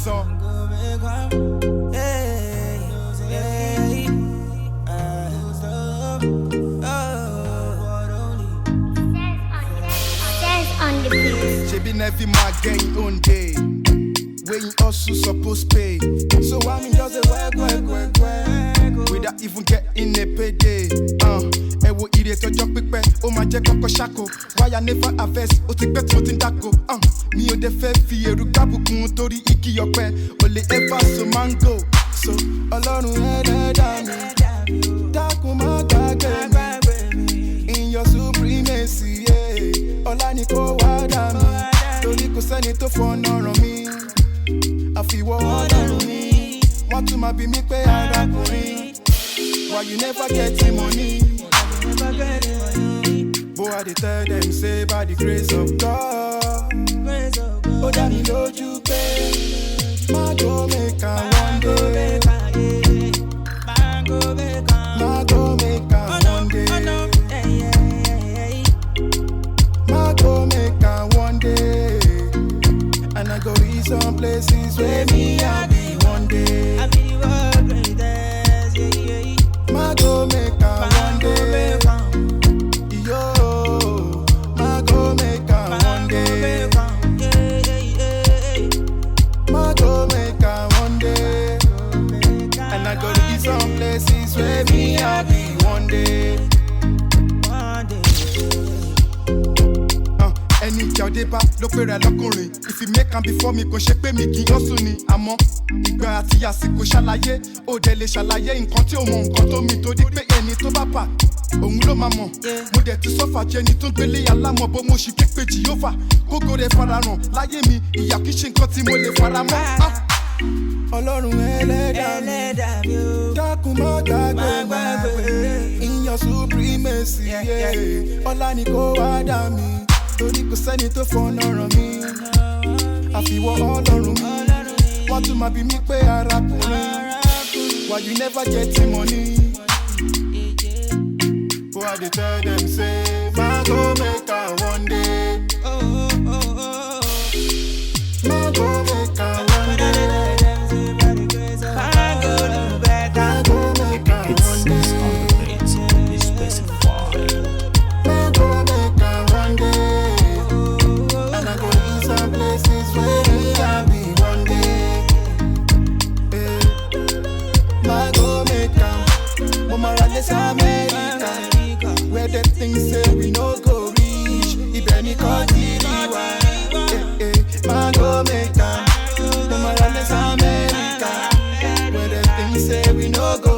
sọ. She be every man get his own day. When you also supposed pay. So I mean just a work. Without even getting a payday. Ewo ire to jump quick pen. Oh my jack koko shako. Why I never harvest? O ti pet motin dako. Mi o de fe fi eru kabukun tori iki yope. Only ever so mango. So Ọlọ́run ẹlẹ́dàá mi. Dákun má gbàgbé mi. In your supremacy, yeah. Ọlá ni kó wá dá mi. Torí kò sẹ́ni tó fọ́nà ràn mí. Àfiwọ́ Ọlọ́run mi. Wọ́n tún máa bí mi pé arákùnrin. Why you never getting money? Boy, I dey tell them say by the grace of God. Ó dá mi lójú pé má go make am one day. Má go make am one day. Má go make am one day. And I go reach some places where me I be one day. Ma go make am one day. Yo, ma go make am one day. Ma go make am one day. And I go to some places where me I be one day. Ẹni ìjà òde bá ló pé rẹ̀ lọ́kùnrin. If you make am before me, kò ṣe pé mi kì í yọ́sùn ni. Àmọ́ ìgbà àti àsìkò ṣàlàyé. Ó dẹ̀ lè ṣàlàyé nǹkan tí ò mọ nǹkan tó mi tó di pé ẹni tó bá bà. Òun ló máa mọ̀. Mo dẹ̀ ti sọ́fà jẹ́ ẹni tó ń gbélé alámọ̀ bó mo ṣì képe Jèhófà. Kókó rẹ̀ farahàn láyé mi. Ìyà kìí ṣe nǹkan tí mo lè fara mọ́. Ọlọ́run ẹlẹ́dàá mi. Dákun má gbàgbé. In your supremacy, yeah. Ọlá ni kó wá dá mi. Torí kò sẹ́ni tó fọ́nà ràn mí. Àfiwọ́ Ọlọ́run mi. Wọ́n tún máa bí mi pé arákùnrin. Why you never getting money? Boy, I dey tell them say má go make am one day. Má go make am one day. America, where them things say we no go reach. Ibẹ̀ ni kò ti rí wa. Má go make am. Mo máa ra lẹ́sẹ̀ America, where them things say we no go